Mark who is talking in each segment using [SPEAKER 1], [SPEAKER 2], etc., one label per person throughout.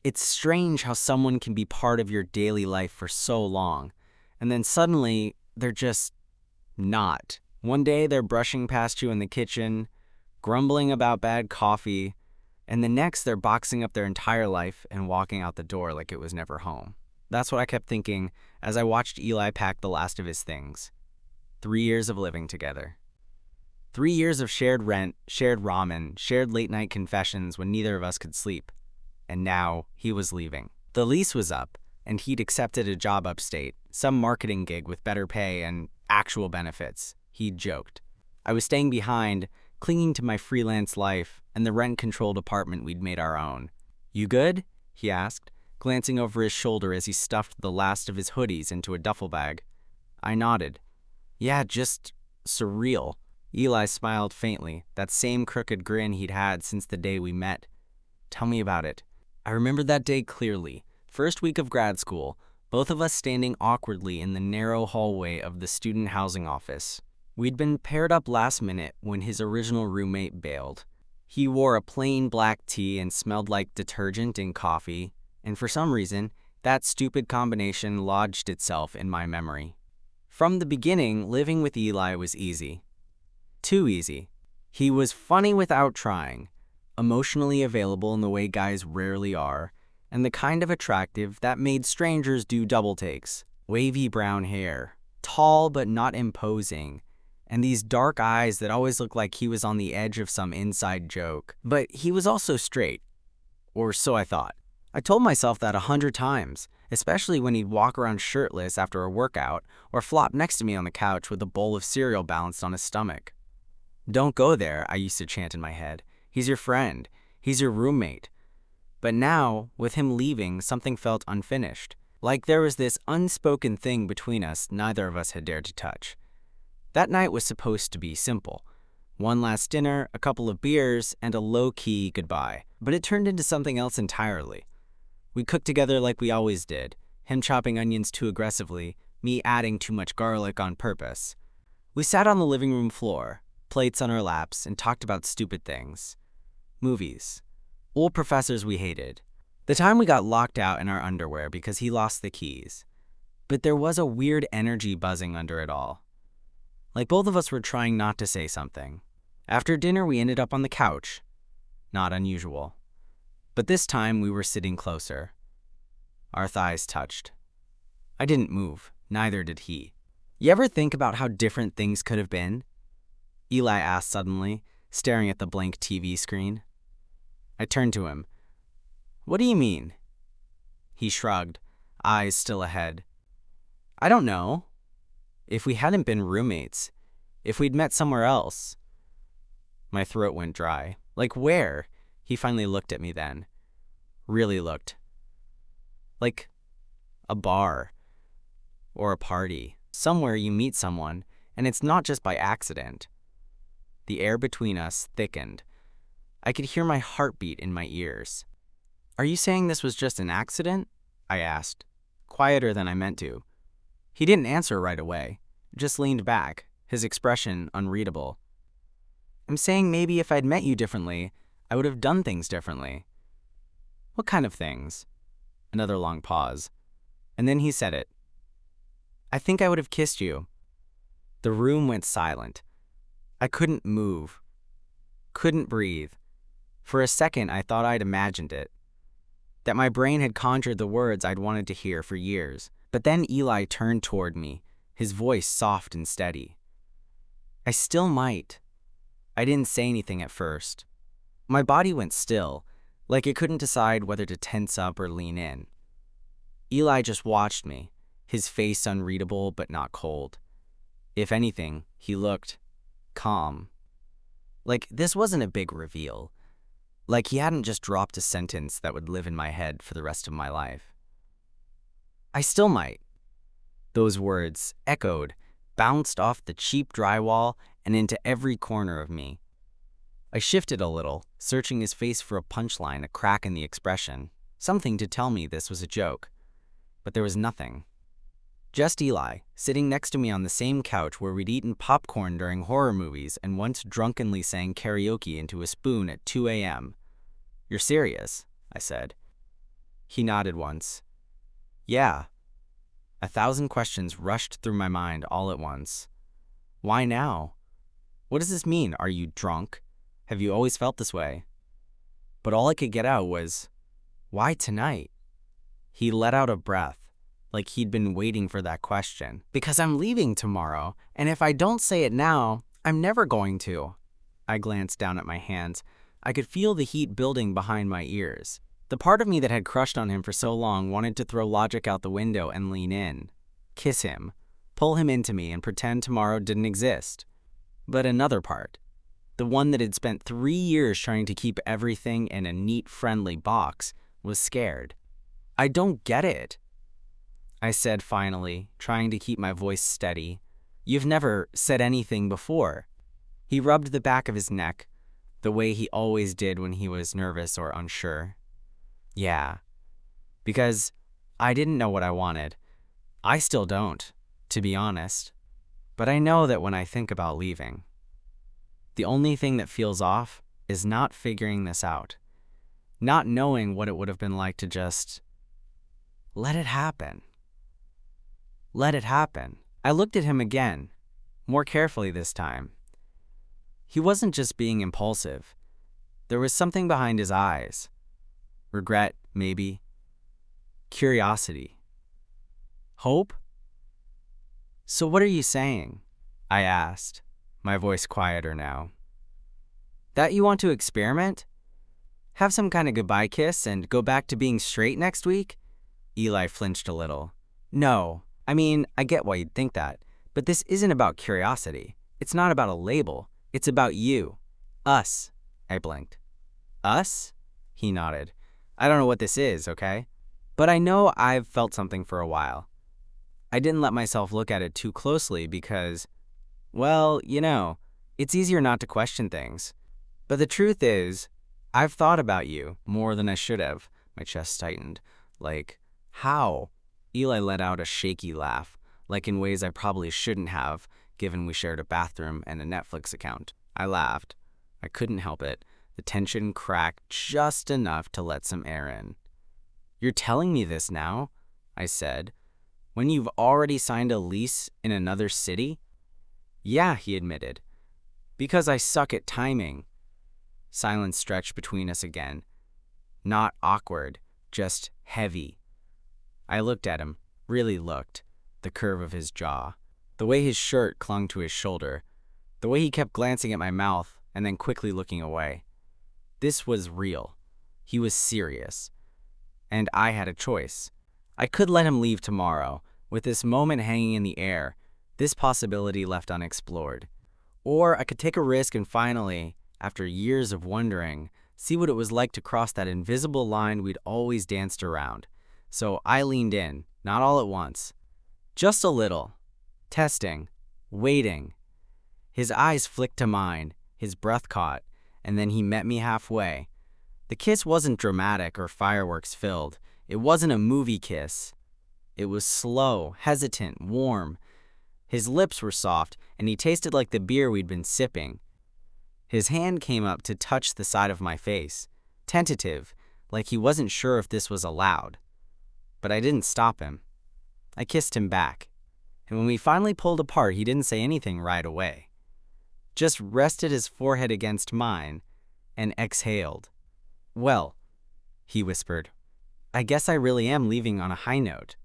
[SPEAKER 1] It's strange how someone can be part of your daily life for so long, and then suddenly they're just not. One day they're brushing past you in the kitchen, grumbling about bad coffee, and the next they're boxing up their entire life and walking out the door like it was never home. That's what I kept thinking as I watched Eli pack the last of his things. 3 years of living together. 3 years of shared rent, shared ramen, shared late-night confessions when neither of us could sleep. And now he was leaving. The lease was up, and he'd accepted a job upstate, some marketing gig with better pay and actual benefits. He'd joked. I was staying behind, clinging to my freelance life and the rent-controlled apartment we'd made our own. "You good?" he asked, glancing over his shoulder as he stuffed the last of his hoodies into a duffel bag. I nodded. "Yeah, just surreal." Eli smiled faintly, that same crooked grin he'd had since the day we met. "Tell me about it." I remembered that day clearly. First week of grad school, both of us standing awkwardly in the narrow hallway of the student housing office. We'd been paired up last minute when his original roommate bailed. He wore a plain black tee and smelled like detergent and coffee, and for some reason, that stupid combination lodged itself in my memory. From the beginning, living with Eli was easy. Too easy. He was funny without trying, emotionally available in the way guys rarely are, and the kind of attractive that made strangers do double takes. Wavy brown hair, tall but not imposing, and these dark eyes that always looked like he was on the edge of some inside joke. But he was also straight, or so I thought. I told myself that 100 times, especially when he'd walk around shirtless after a workout or flop next to me on the couch with a bowl of cereal balanced on his stomach. "Don't go there," I used to chant in my head. "He's your friend. He's your roommate." But now, with him leaving, something felt unfinished. Like there was this unspoken thing between us neither of us had dared to touch. That night was supposed to be simple. One last dinner, a couple of beers, and a low-key goodbye. But it turned into something else entirely. We cooked together like we always did, him chopping onions too aggressively, me adding too much garlic on purpose. We sat on the living room floor, plates on our laps, and talked about stupid things. Movies. Old professors we hated. The time we got locked out in our underwear because he lost the keys. But there was a weird energy buzzing under it all. Like both of us were trying not to say something. After dinner, we ended up on the couch. Not unusual. But this time, we were sitting closer. Our thighs touched. I didn't move. Neither did he. "You ever think about how different things could have been?" Eli asked suddenly, staring at the blank TV screen. I turned to him. "What do you mean?" He shrugged, eyes still ahead. "I don't know. If we hadn't been roommates, if we'd met somewhere else." My throat went dry. "Like where?" He finally looked at me then. Really looked. "Like a bar. Or a party. Somewhere you meet someone, and it's not just by accident." The air between us thickened. I could hear my heartbeat in my ears. "Are you saying this was just an accident?" I asked, quieter than I meant to. He didn't answer right away, just leaned back, his expression unreadable. "I'm saying maybe if I'd met you differently, I would have done things differently." "What kind of things?" Another long pause. And then he said it. "I think I would have kissed you." The room went silent. I couldn't move. Couldn't breathe. For a second, I thought I'd imagined it. That my brain had conjured the words I'd wanted to hear for years. But then Eli turned toward me, his voice soft and steady. "I still might." I didn't say anything at first. My body went still, like it couldn't decide whether to tense up or lean in. Eli just watched me, his face unreadable but not cold. If anything, he looked calm. Like this wasn't a big reveal. Like he hadn't just dropped a sentence that would live in my head for the rest of my life. "I still might." Those words echoed, bounced off the cheap drywall and into every corner of me. I shifted a little, searching his face for a punchline, a crack in the expression, something to tell me this was a joke. But there was nothing. Just Eli, sitting next to me on the same couch where we'd eaten popcorn during horror movies and once drunkenly sang karaoke into a spoon at 2 a.m. "You're serious?" I said. He nodded once. Yeah. 1,000 questions rushed through my mind all at once. Why now? What does this mean? Are you drunk? Have you always felt this way? But all I could get out was, why tonight? He let out a breath, like he'd been waiting for that question. Because I'm leaving tomorrow, and if I don't say it now, I'm never going to. I glanced down at my hands. I could feel the heat building behind my ears. The part of me that had crushed on him for so long wanted to throw logic out the window and lean in, kiss him, pull him into me, and pretend tomorrow didn't exist. But another part, the one that had spent 3 years trying to keep everything in a neat, friendly box, was scared. I don't get it, I said finally, trying to keep my voice steady. You've never said anything before. He rubbed the back of his neck, the way he always did when he was nervous or unsure. Yeah, because I didn't know what I wanted. I still don't, to be honest. But I know that when I think about leaving, the only thing that feels off is not figuring this out, not knowing what it would have been like to just let it happen. Let it happen. I looked at him again, more carefully this time. He wasn't just being impulsive. There was something behind his eyes. Regret, maybe. Curiosity. Hope? So what are you saying? I asked, my voice quieter now. That you want to experiment? Have some kind of goodbye kiss and go back to being straight next week? Eli flinched a little. No, I mean, I get why you'd think that, but this isn't about curiosity. It's not about a label. It's about you. Us. I blinked. Us? He nodded. I don't know what this is, okay? But I know I've felt something for a while. I didn't let myself look at it too closely because, well, it's easier not to question things. But the truth is, I've thought about you more than I should have. My chest tightened. Like, how? Eli let out a shaky laugh, like in ways I probably shouldn't have, given we shared a bathroom and a Netflix account. I laughed. I couldn't help it. The tension cracked just enough to let some air in. You're telling me this now? I said. When you've already signed a lease in another city? Yeah, he admitted. Because I suck at timing. Silence stretched between us again. Not awkward, just heavy. I looked at him, really looked. The curve of his jaw. The way his shirt clung to his shoulder. The way he kept glancing at my mouth and then quickly looking away. This was real. He was serious. And I had a choice. I could let him leave tomorrow, with this moment hanging in the air, this possibility left unexplored. Or I could take a risk and finally, after years of wondering, see what it was like to cross that invisible line we'd always danced around. So I leaned in, not all at once. Just a little. Testing. Waiting. His eyes flicked to mine, his breath caught, and then he met me halfway. The kiss wasn't dramatic or fireworks-filled. It wasn't a movie kiss. It was slow, hesitant, warm. His lips were soft, and he tasted like the beer we'd been sipping. His hand came up to touch the side of my face, tentative, like he wasn't sure if this was allowed. But I didn't stop him. I kissed him back. And when we finally pulled apart, he didn't say anything right away. Just rested his forehead against mine and exhaled. Well, he whispered, I guess I really am leaving on a high note.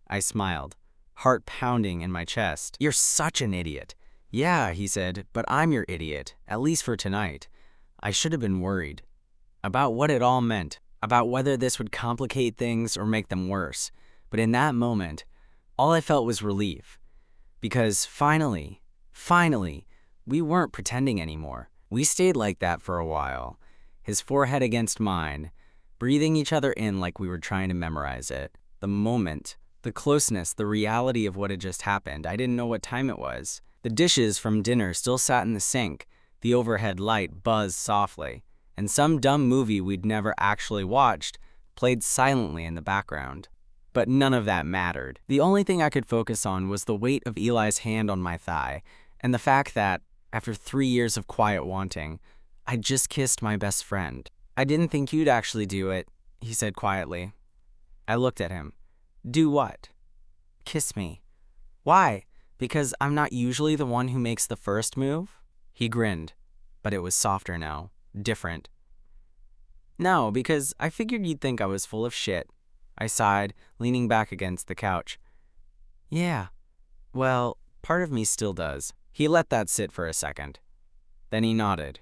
[SPEAKER 1] I smiled, heart pounding in my chest. You're such an idiot. Yeah, he said, but I'm your idiot, at least for tonight. I should have been worried. About what it all meant, about whether this would complicate things or make them worse. But in that moment, all I felt was relief. Because finally, we weren't pretending anymore. We stayed like that for a while, his forehead against mine, breathing each other in like we were trying to memorize it. The moment, the closeness, the reality of what had just happened. I didn't know what time it was. The dishes from dinner still sat in the sink. The overhead light buzzed softly. And some dumb movie we'd never actually watched played silently in the background. But none of that mattered. The only thing I could focus on was the weight of Eli's hand on my thigh, and the fact that, after 3 years of quiet wanting, I'd just kissed my best friend. I didn't think you'd actually do it, he said quietly. I looked at him. Do what? Kiss me. Why? Because I'm not usually the one who makes the first move? He grinned, but it was softer now, different. No, because I figured you'd think I was full of shit. I sighed, leaning back against the couch. Yeah, well, part of me still does. He let that sit for a second. Then he nodded.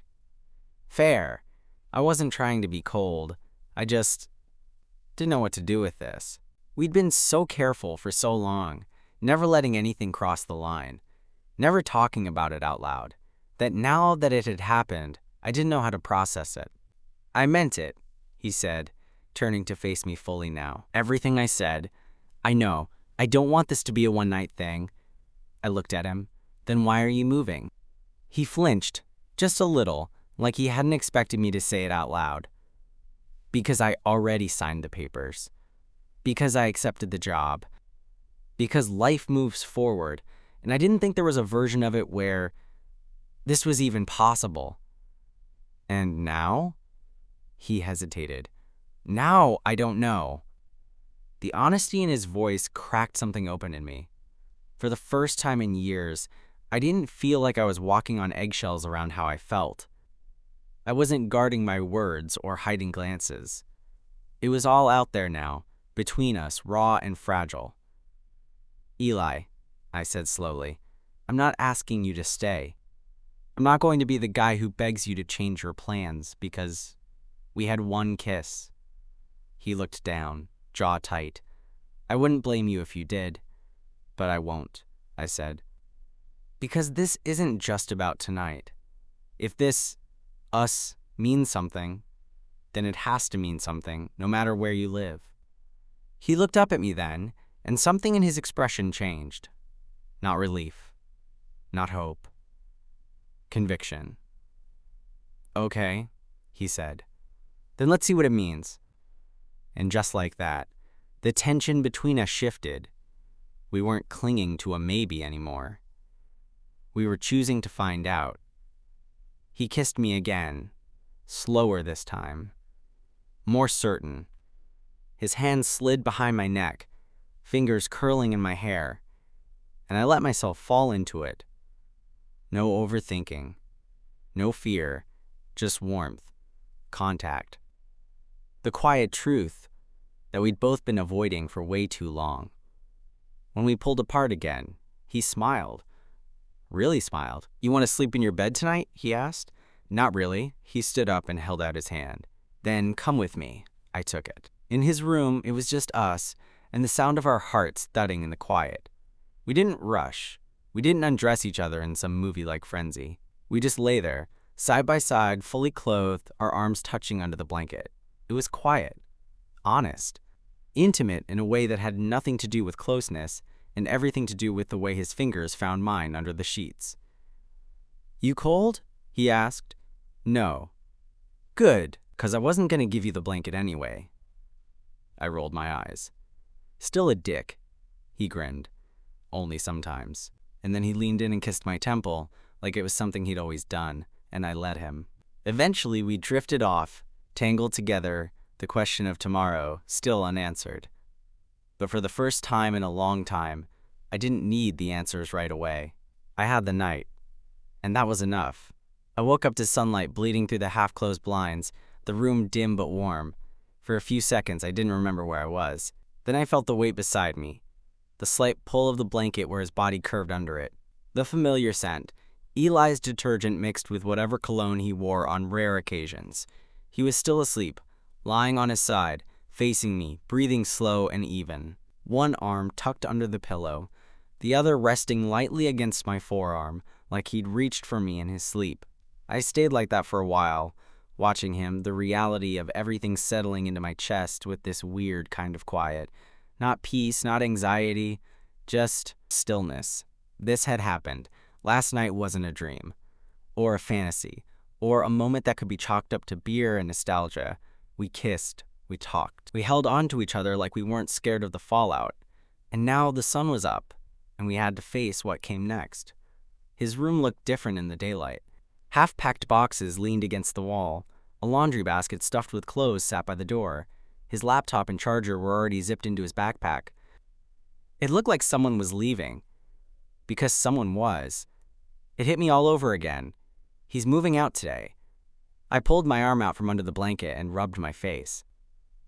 [SPEAKER 1] Fair. I wasn't trying to be cold. I just didn't know what to do with this. We'd been so careful for so long, never letting anything cross the line, never talking about it out loud, that now that it had happened, I didn't know how to process it. I meant it, he said, turning to face me fully now. Everything I said. I know. I don't want this to be a one-night thing. I looked at him. Then why are you moving? He flinched, just a little, like he hadn't expected me to say it out loud. Because I already signed the papers. Because I accepted the job. Because life moves forward, and I didn't think there was a version of it where this was even possible. And now? He hesitated. Now I don't know. The honesty in his voice cracked something open in me. For the first time in years, I didn't feel like I was walking on eggshells around how I felt. I wasn't guarding my words or hiding glances. It was all out there now, between us, raw and fragile. Eli, I said slowly, I'm not asking you to stay. I'm not going to be the guy who begs you to change your plans because we had one kiss. He looked down, jaw tight. I wouldn't blame you if you did, but I won't, I said. Because this isn't just about tonight. If this, us, means something, then it has to mean something, no matter where you live. He looked up at me then, and something in his expression changed. Not relief. Not hope. Conviction. Okay, he said. Then let's see what it means. And just like that, the tension between us shifted. We weren't clinging to a maybe anymore. We were choosing to find out. He kissed me again, slower this time, more certain. His hand slid behind my neck, fingers curling in my hair, and I let myself fall into it. No overthinking, no fear, just warmth, contact. The quiet truth that we'd both been avoiding for way too long. When we pulled apart again, he smiled. Really smiled. You want to sleep in your bed tonight? He asked. Not really. He stood up and held out his hand. Then come with me. I took it. In his room, it was just us and the sound of our hearts thudding in the quiet. We didn't rush. We didn't undress each other in some movie-like frenzy. We just lay there, side by side, fully clothed, our arms touching under the blanket. It was quiet, honest, intimate in a way that had nothing to do with closeness and everything to do with the way his fingers found mine under the sheets. You cold? He asked. No. Good, 'cause I wasn't going to give you the blanket anyway. I rolled my eyes. Still a dick. He grinned. Only sometimes. And then he leaned in and kissed my temple, like it was something he'd always done, and I let him. Eventually, we drifted off, tangled together, the question of tomorrow still unanswered. But for the first time in a long time, I didn't need the answers right away. I had the night, and that was enough. I woke up to sunlight bleeding through the half-closed blinds, the room dim but warm. For a few seconds, I didn't remember where I was. Then I felt the weight beside me, the slight pull of the blanket where his body curved under it. The familiar scent, Eli's detergent mixed with whatever cologne he wore on rare occasions. He was still asleep, lying on his side, facing me, breathing slow and even. One arm tucked under the pillow, the other resting lightly against my forearm, like he'd reached for me in his sleep. I stayed like that for a while, watching him, the reality of everything settling into my chest with this weird kind of quiet. Not peace, not anxiety, just stillness. This had happened. Last night wasn't a dream, or a fantasy, or a moment that could be chalked up to beer and nostalgia. We kissed, we talked. We held on to each other like we weren't scared of the fallout. And now the sun was up, and we had to face what came next. His room looked different in the daylight. Half-packed boxes leaned against the wall. A laundry basket stuffed with clothes sat by the door. His laptop and charger were already zipped into his backpack. It looked like someone was leaving, because someone was. It hit me all over again. He's moving out today. I pulled my arm out from under the blanket and rubbed my face.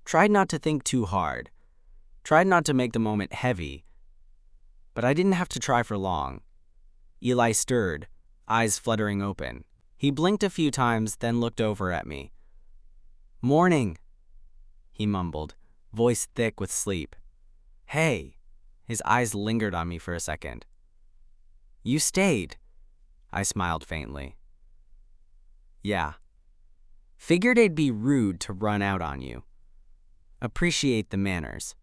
[SPEAKER 1] Tried not to think too hard. Tried not to make the moment heavy. But I didn't have to try for long. Eli stirred, eyes fluttering open. He blinked a few times, then looked over at me. "Morning," he mumbled, voice thick with sleep. "Hey." His eyes lingered on me for a second. "You stayed." I smiled faintly. "Yeah. Figured it'd be rude to run out on you. Appreciate the manners."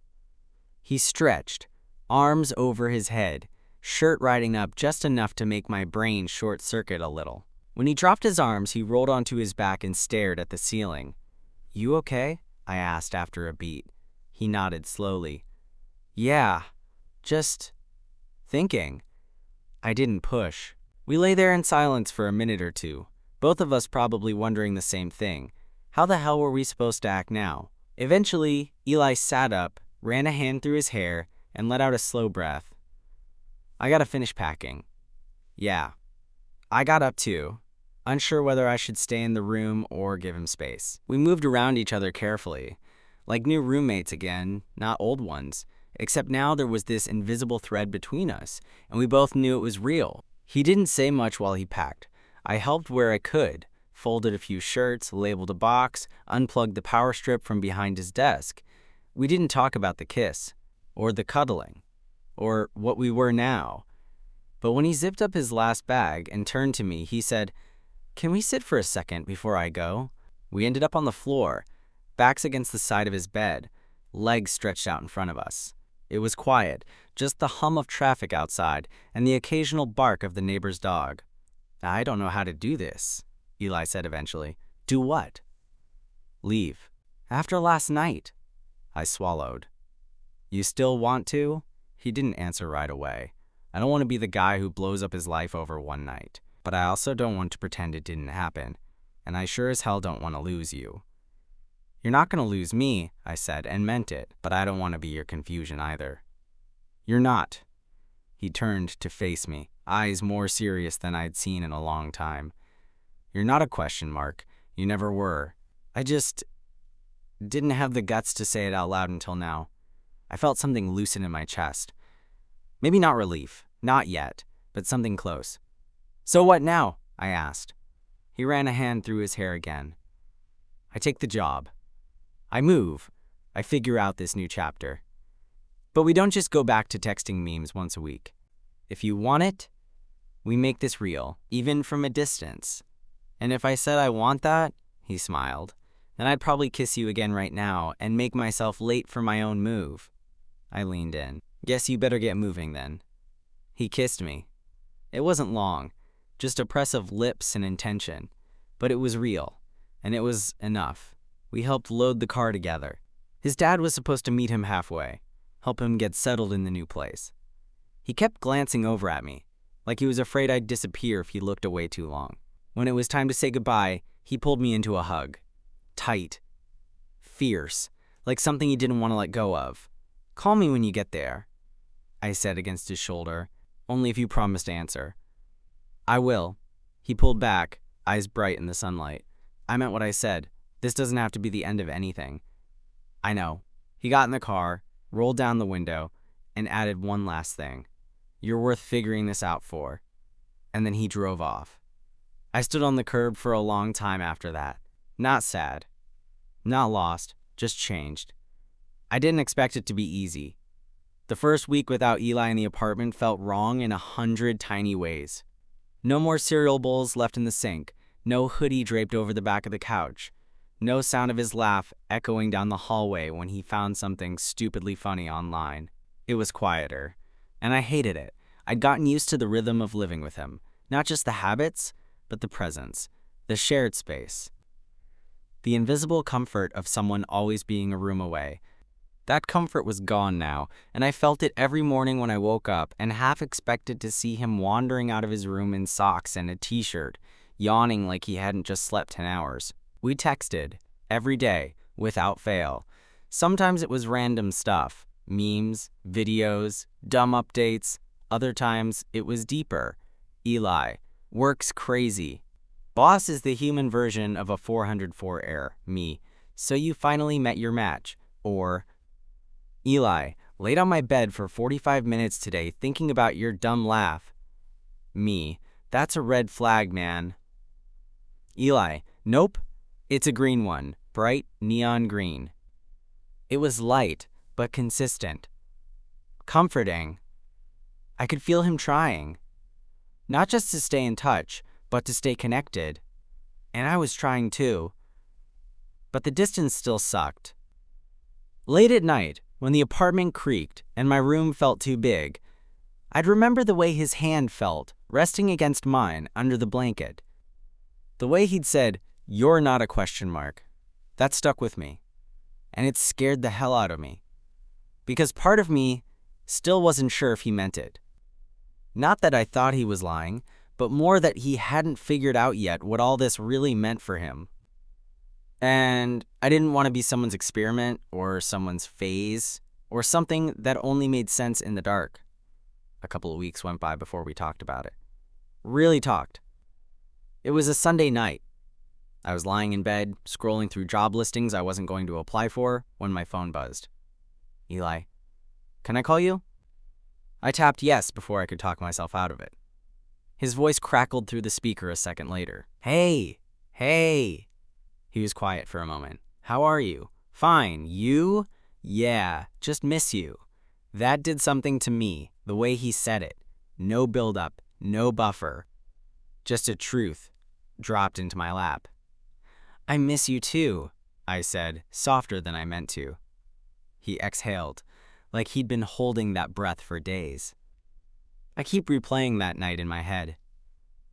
[SPEAKER 1] He stretched, arms over his head, shirt riding up just enough to make my brain short-circuit a little. When he dropped his arms, he rolled onto his back and stared at the ceiling. "You okay?" I asked after a beat. He nodded slowly. "Yeah, just thinking." I didn't push. We lay there in silence for a minute or two, both of us probably wondering the same thing. How the hell were we supposed to act now? Eventually, Eli sat up, ran a hand through his hair, and let out a slow breath. "I gotta finish packing." "Yeah." I got up too, unsure whether I should stay in the room or give him space. We moved around each other carefully, like new roommates again, not old ones, except now there was this invisible thread between us, and we both knew it was real. He didn't say much while he packed. I helped where I could, folded a few shirts, labeled a box, unplugged the power strip from behind his desk. We didn't talk about the kiss, or the cuddling, or what we were now. But when he zipped up his last bag and turned to me, he said, "Can we sit for a second before I go?" We ended up on the floor, backs against the side of his bed, legs stretched out in front of us. It was quiet, just the hum of traffic outside and the occasional bark of the neighbor's dog. "I don't know how to do this," Eli said eventually. "Do what?" "Leave." "After last night." I swallowed. "You still want to?" He didn't answer right away. I don't want to be the guy who blows up his life over one night, but I also don't want to pretend it didn't happen, and I sure as hell don't want to lose you. "You're not going to lose me," I said, and meant it, but I don't want to be your confusion either. "You're not." He turned to face me, eyes more serious than I'd seen in a long time. "You're not a question mark. You never were. I just didn't have the guts to say it out loud until now." I felt something loosen in my chest. Maybe not relief, not yet, but something close. "So what now?" I asked. He ran a hand through his hair again. "I take the job. I move. I figure out this new chapter. But we don't just go back to texting memes once a week. If you want it, we make this real, even from a distance. And if I said I want that," he smiled, "then I'd probably kiss you again right now and make myself late for my own move." I leaned in. "Guess you better get moving then." He kissed me. It wasn't long, just a press of lips and intention, but it was real, and it was enough. We helped load the car together. His dad was supposed to meet him halfway, help him get settled in the new place. He kept glancing over at me, like he was afraid I'd disappear if he looked away too long. When it was time to say goodbye, he pulled me into a hug. Tight. Fierce, like something he didn't want to let go of. "Call me when you get there," I said against his shoulder, "only if you promise to answer." "I will." He pulled back, eyes bright in the sunlight. "I meant what I said. This doesn't have to be the end of anything." "I know." He got in the car, rolled down the window, and added one last thing. "You're worth figuring this out for." And then he drove off. I stood on the curb for a long time after that. Not sad. Not lost, just changed. I didn't expect it to be easy. The first week without Eli in the apartment felt wrong in 100 tiny ways. No more cereal bowls left in the sink, no hoodie draped over the back of the couch, no sound of his laugh echoing down the hallway when he found something stupidly funny online. It was quieter, and I hated it. I'd gotten used to the rhythm of living with him, not just the habits, but the presence, the shared space. The invisible comfort of someone always being a room away. That comfort was gone now, and I felt it every morning when I woke up and half expected to see him wandering out of his room in socks and a t-shirt, yawning like he hadn't just slept 10 hours. We texted, every day, without fail, Sometimes it was random stuff, memes, videos, dumb updates. Other times it was deeper. Eli, work's crazy. Boss is the human version of a 404 error, me. So you finally met your match. Or, Eli, laid on my bed for 45 minutes today thinking about your dumb laugh. Me, that's a red flag, man. Eli, nope, it's a green one, bright neon green. It was light, but consistent. Comforting. I could feel him trying. Not just to stay in touch, but to stay connected. And I was trying too. But the distance still sucked. Late at night, when the apartment creaked and my room felt too big, I'd remember the way his hand felt, resting against mine under the blanket. The way he'd said, "You're not a question mark." That stuck with me. And it scared the hell out of me. Because part of me still wasn't sure if he meant it. Not that I thought he was lying, but more that he hadn't figured out yet what all this really meant for him. And I didn't want to be someone's experiment or someone's phase or something that only made sense in the dark. A couple of weeks went by before we talked about it. Really talked. It was a Sunday night. I was lying in bed, scrolling through job listings I wasn't going to apply for, when my phone buzzed. Eli, can I call you? I tapped yes before I could talk myself out of it. His voice crackled through the speaker a second later. Hey. He was quiet for a moment. How are you? Fine. You? Yeah, just miss you. That did something to me, the way he said it. No build-up, no buffer. Just a truth dropped into my lap. I miss you too, I said, softer than I meant to. He exhaled, like he'd been holding that breath for days. I keep replaying that night in my head.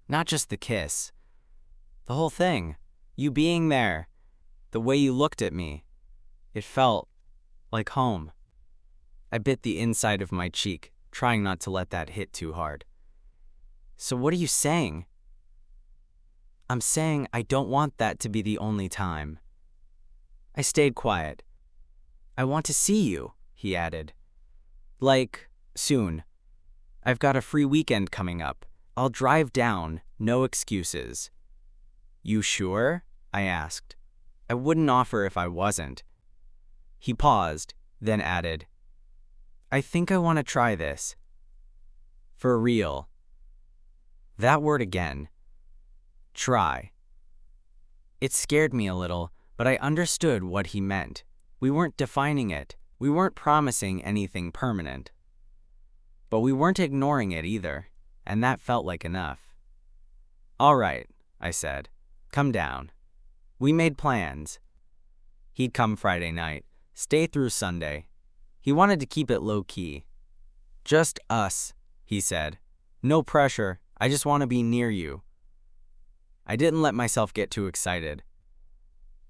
[SPEAKER 1] Not just the kiss. The whole thing. You being there. The way you looked at me. It felt like home. I bit the inside of my cheek, trying not to let that hit too hard. So what are you saying? I'm saying I don't want that to be the only time. I stayed quiet. I want to see you, he added. Like, soon. I've got a free weekend coming up. I'll drive down, no excuses. You sure? I asked. I wouldn't offer if I wasn't. He paused, then added, I think I want to try this. For real. That word again. Try. It scared me a little, but I understood what he meant. We weren't defining it. We weren't promising anything permanent. But we weren't ignoring it either, and that felt like enough. All right, I said. Come down. We made plans. He'd come Friday night, stay through Sunday. He wanted to keep it low-key. Just us, he said. No pressure. I just want to be near you. I didn't let myself get too excited.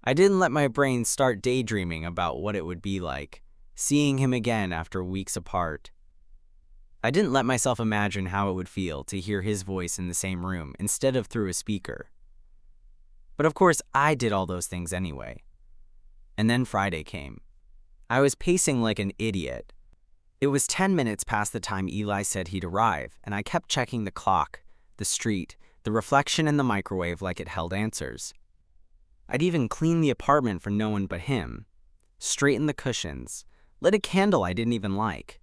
[SPEAKER 1] I didn't let my brain start daydreaming about what it would be like, seeing him again after weeks apart. I didn't let myself imagine how it would feel to hear his voice in the same room instead of through a speaker. But of course, I did all those things anyway. And then Friday came. I was pacing like an idiot. It was 10 minutes past the time Eli said he'd arrive, and I kept checking the clock, the street, the reflection in the microwave like it held answers. I'd even cleaned the apartment for no one but him, straightened the cushions, lit a candle I didn't even like.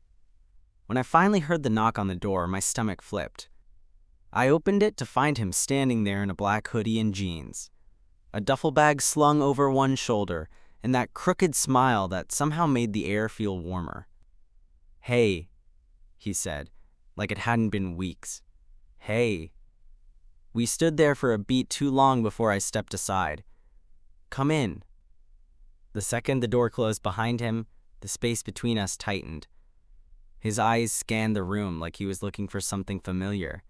[SPEAKER 1] When I finally heard the knock on the door, my stomach flipped. I opened it to find him standing there in a black hoodie and jeans, a duffel bag slung over one shoulder, and that crooked smile that somehow made the air feel warmer. Hey, he said, like it hadn't been weeks. Hey. We stood there for a beat too long before I stepped aside. Come in. The second the door closed behind him, the space between us tightened. His eyes scanned the room like he was looking for something familiar.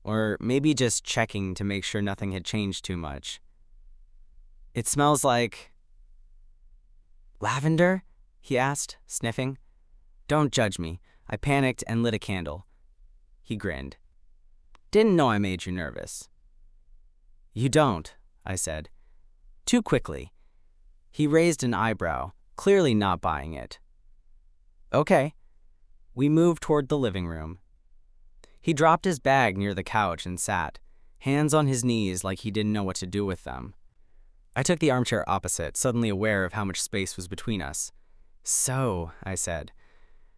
[SPEAKER 1] Or maybe just checking to make sure nothing had changed too much. It smells like... Lavender? He asked, sniffing. Don't judge me. I panicked and lit a candle. He grinned. Didn't know I made you nervous. You don't, I said. Too quickly. He raised an eyebrow, clearly not buying it. Okay. We moved toward the living room. He dropped his bag near the couch and sat, hands on his knees like he didn't know what to do with them. I took the armchair opposite, suddenly aware of how much space was between us. So, I said.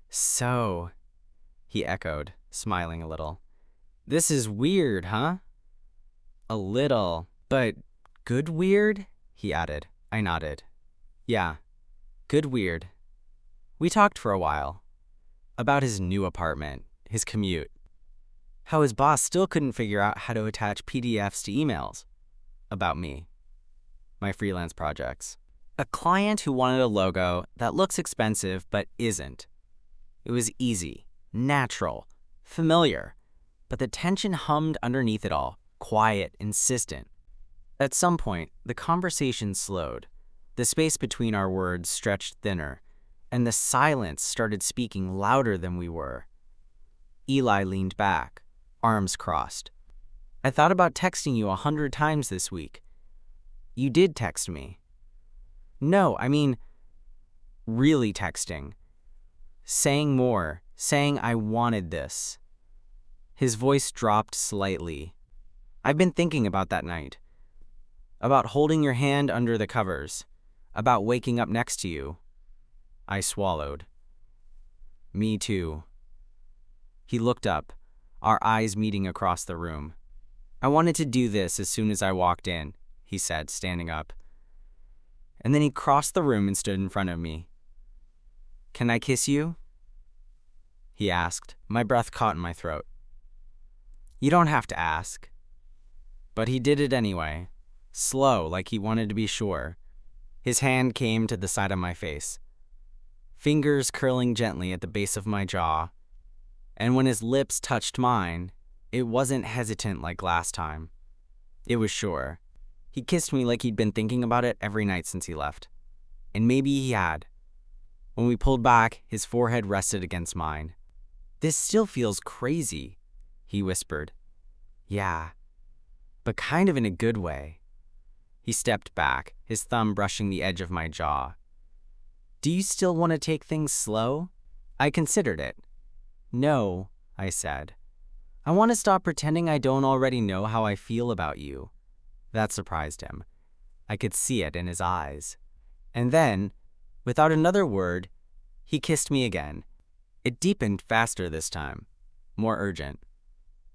[SPEAKER 1] So, he echoed, smiling a little. This is weird, huh? A little, but good weird? He added. I nodded. Yeah, good weird. We talked for a while. About his new apartment, his commute. How his boss still couldn't figure out how to attach PDFs to emails. About me. My freelance projects. A client who wanted a logo that looks expensive but isn't. It was easy, natural, familiar, but the tension hummed underneath it all, quiet, insistent. At some point, the conversation slowed. The space between our words stretched thinner, and the silence started speaking louder than we were. Eli leaned back, arms crossed. I thought about texting you 100 times this week. You did text me. No, I mean, really texting. Saying more, saying I wanted this. His voice dropped slightly. I've been thinking about that night. About holding your hand under the covers. About waking up next to you. I swallowed. Me too. He looked up, our eyes meeting across the room. I wanted to do this as soon as I walked in, he said, standing up. And then he crossed the room and stood in front of me. Can I kiss you? He asked. My breath caught in my throat. You don't have to ask. But he did it anyway, slow, like he wanted to be sure. His hand came to the side of my face, fingers curling gently at the base of my jaw. And when his lips touched mine, it wasn't hesitant like last time. It was sure. He kissed me like he'd been thinking about it every night since he left. And maybe he had. When we pulled back, his forehead rested against mine. This still feels crazy, he whispered. Yeah, but kind of in a good way. He stepped back, his thumb brushing the edge of my jaw. Do you still want to take things slow? I considered it. No, I said. I want to stop pretending I don't already know how I feel about you. That surprised him. I could see it in his eyes. And then, without another word, he kissed me again. It deepened faster this time, more urgent.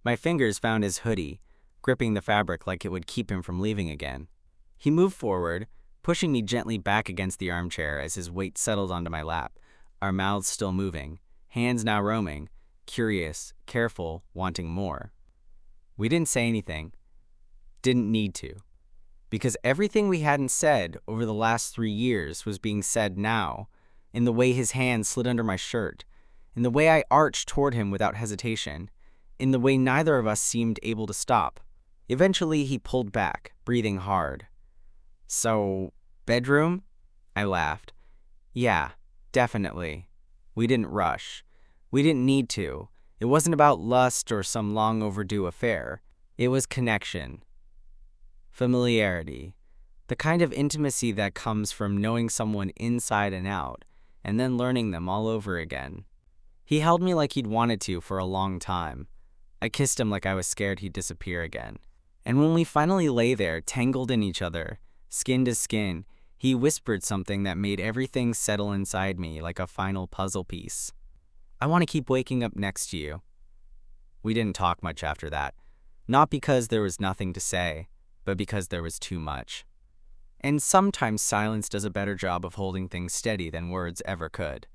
[SPEAKER 1] My fingers found his hoodie, gripping the fabric like it would keep him from leaving again. He moved forward, pushing me gently back against the armchair as his weight settled onto my lap, our mouths still moving, hands now roaming, curious, careful, wanting more. We didn't say anything. Didn't need to. Because everything we hadn't said over the last 3 years was being said now, in the way his hand slid under my shirt, in the way I arched toward him without hesitation, in the way neither of us seemed able to stop. Eventually, he pulled back, breathing hard. So, bedroom? I laughed. Yeah, definitely. We didn't rush. We didn't need to. It wasn't about lust or some long overdue affair. It was connection. Familiarity. The kind of intimacy that comes from knowing someone inside and out, and then learning them all over again. He held me like he'd wanted to for a long time. I kissed him like I was scared he'd disappear again. And when we finally lay there, tangled in each other, skin to skin, he whispered something that made everything settle inside me like a final puzzle piece. I want to keep waking up next to you. We didn't talk much after that. Not because there was nothing to say, but because there was too much. And sometimes silence does a better job of holding things steady than words ever could.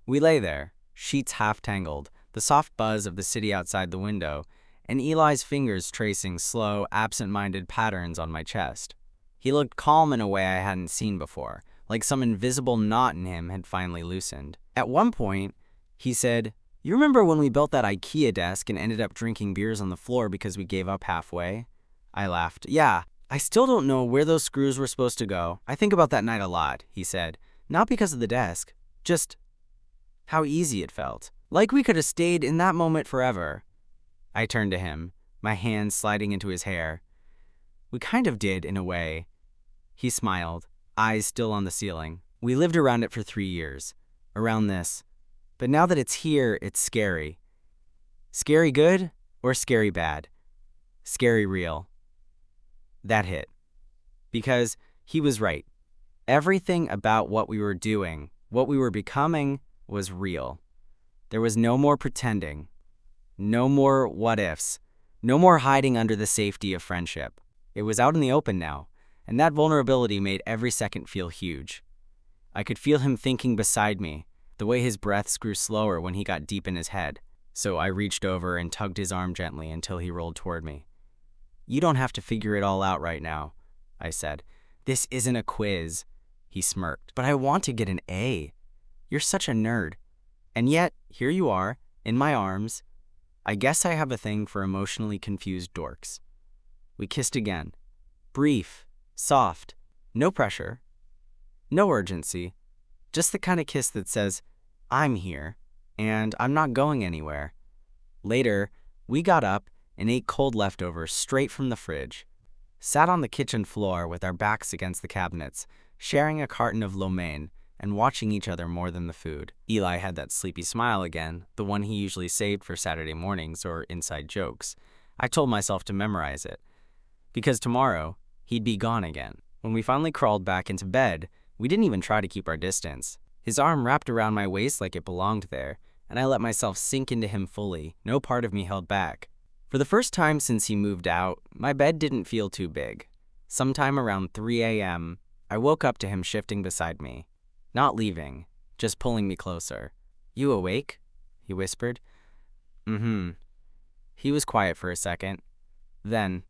[SPEAKER 1] We lay there, sheets half tangled, the soft buzz of the city outside the window, and Eli's fingers tracing slow, absent-minded patterns on my chest. He looked calm in a way I hadn't seen before, like some invisible knot in him had finally loosened. At one point, he said, "You remember when we built that IKEA desk and ended up drinking beers on the floor because we gave up halfway?" I laughed. "Yeah, I still don't know where those screws were supposed to go. I think about that night a lot," he said. "Not because of the desk, just how easy it felt. Like we could have stayed in that moment forever." I turned to him, my hands sliding into his hair. "We kind of did, in a way." He smiled, eyes still on the ceiling. We lived around it for 3 years, around this. But now that it's here, it's scary. Scary good or scary bad? Scary real. That hit. Because he was right. Everything about what we were doing, what we were becoming, was real. There was no more pretending. No more what-ifs. No more hiding under the safety of friendship. It was out in the open now, and that vulnerability made every second feel huge. I could feel him thinking beside me, the way his breaths grew slower when he got deep in his head. So I reached over and tugged his arm gently until he rolled toward me. "You don't have to figure it all out right now," I said. "This isn't a quiz." He smirked. "But I want to get an A. You're such a nerd. And yet, here you are, in my arms. I guess I have a thing for emotionally confused dorks." We kissed again. Brief, soft, no pressure, no urgency. Just the kind of kiss that says, "I'm here, and I'm not going anywhere." Later, we got up and ate cold leftovers straight from the fridge. Sat on the kitchen floor with our backs against the cabinets, sharing a carton of lo mein and watching each other more than the food. Eli had that sleepy smile again, the one he usually saved for Saturday mornings or inside jokes. I told myself to memorize it, because tomorrow, he'd be gone again. When we finally crawled back into bed, we didn't even try to keep our distance. His arm wrapped around my waist like it belonged there, and I let myself sink into him fully. No part of me held back. For the first time since he moved out, my bed didn't feel too big. Sometime around 3 a.m., I woke up to him shifting beside me. Not leaving, just pulling me closer. "You awake?" he whispered. "Mm-hmm." He was quiet for a second. Then,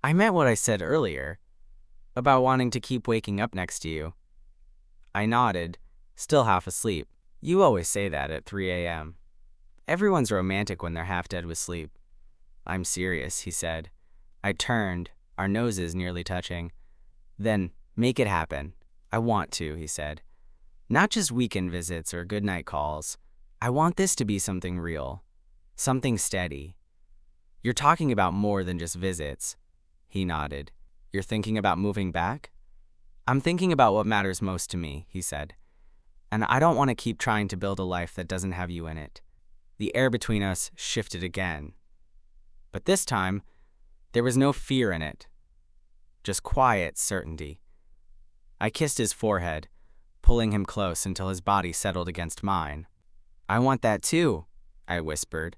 [SPEAKER 1] "I meant what I said earlier, about wanting to keep waking up next to you." I nodded, still half asleep. "You always say that at 3 a.m. Everyone's romantic when they're half dead with sleep." "I'm serious," he said. I turned, our noses nearly touching. "Then, make it happen." "I want to," he said. "Not just weekend visits or goodnight calls. I want this to be something real. Something steady." "You're talking about more than just visits." He nodded. "You're thinking about moving back?" "I'm thinking about what matters most to me," he said. "And I don't want to keep trying to build a life that doesn't have you in it." The air between us shifted again. But this time, there was no fear in it. Just quiet certainty. I kissed his forehead, pulling him close until his body settled against mine. "I want that too," I whispered.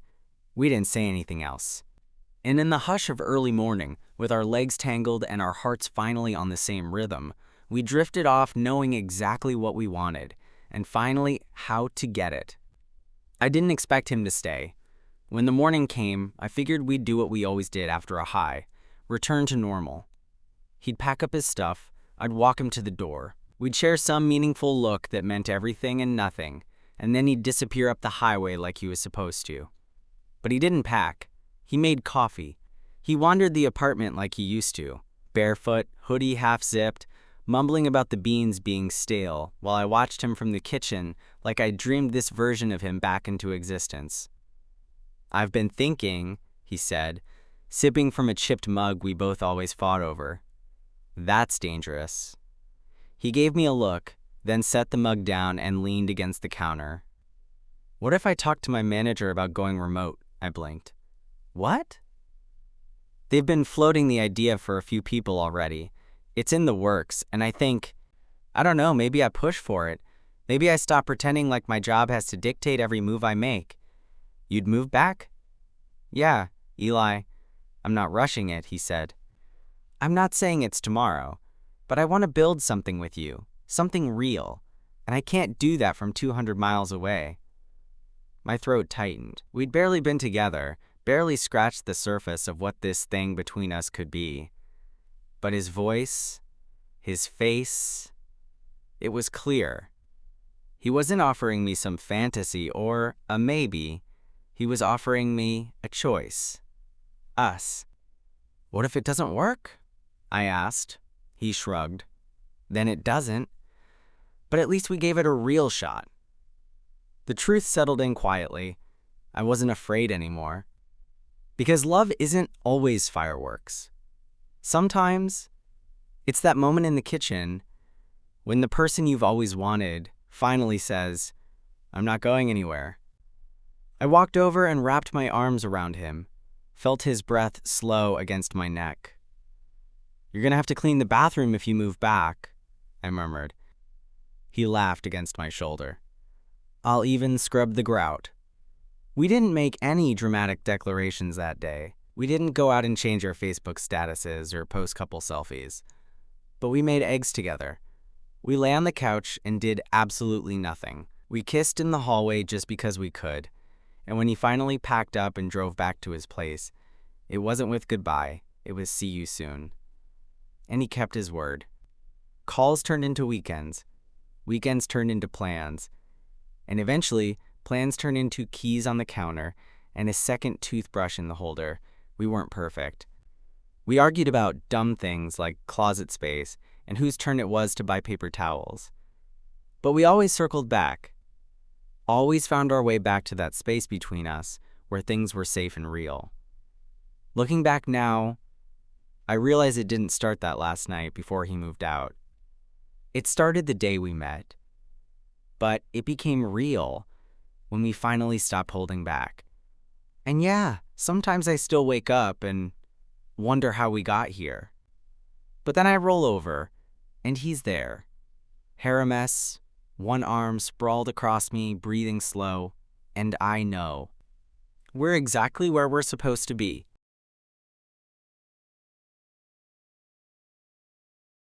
[SPEAKER 1] We didn't say anything else. And in the hush of early morning, with our legs tangled and our hearts finally on the same rhythm, we drifted off knowing exactly what we wanted, and finally how to get it. I didn't expect him to stay. When the morning came, I figured we'd do what we always did after a high, return to normal. He'd pack up his stuff, I'd walk him to the door. We'd share some meaningful look that meant everything and nothing, and then he'd disappear up the highway like he was supposed to. But he didn't pack. He made coffee. He wandered the apartment like he used to, barefoot, hoodie half-zipped, mumbling about the beans being stale, while I watched him from the kitchen like I dreamed this version of him back into existence. "I've been thinking," he said, sipping from a chipped mug we both always fought over. "That's dangerous." He gave me a look, then set the mug down and leaned against the counter. "What if I talked to my manager about going remote?" I blinked. "What?" "They've been floating the idea for a few people already. It's in the works, and I don't know, maybe I push for it. Maybe I stop pretending like my job has to dictate every move I make." "You'd move back?" "Yeah, Eli. I'm not rushing it," he said. "I'm not saying it's tomorrow, but I want to build something with you, something real, and I can't do that from 200 miles away." My throat tightened. We'd barely been together, barely scratched the surface of what this thing between us could be. But his voice, his face, it was clear. He wasn't offering me some fantasy or a maybe. He was offering me a choice. Us. "What if it doesn't work?" I asked. He shrugged. "Then it doesn't. But at least we gave it a real shot." The truth settled in quietly. I wasn't afraid anymore. Because love isn't always fireworks. Sometimes, it's that moment in the kitchen When the person you've always wanted finally says, "I'm not going anywhere." I walked over and wrapped my arms around him, felt his breath slow against my neck. "You're gonna have to clean the bathroom if you move back," I murmured. He laughed against my shoulder. "I'll even scrub the grout." We didn't make any dramatic declarations that day. We didn't go out and change our Facebook statuses or post couple selfies. But we made eggs together. We lay on the couch and did absolutely nothing. We kissed in the hallway just because we could. And when he finally packed up and drove back to his place, it wasn't with goodbye, it was see you soon. And he kept his word. Calls turned into weekends. Weekends turned into plans. And eventually, plans turned into keys on the counter and a second toothbrush in the holder. We weren't perfect. We argued about dumb things like closet space and whose turn it was to buy paper towels. But we always circled back. Always found our way back to that space between us where things were safe and real. Looking back now, I realize it didn't start that last night before he moved out. It started the day we met. But it became real when we finally stopped holding back. And yeah, sometimes I still wake up and wonder how we got here. But then I roll over, and he's there. Hair a mess, one arm sprawled across me, breathing slow, and I know. We're exactly where we're supposed to be.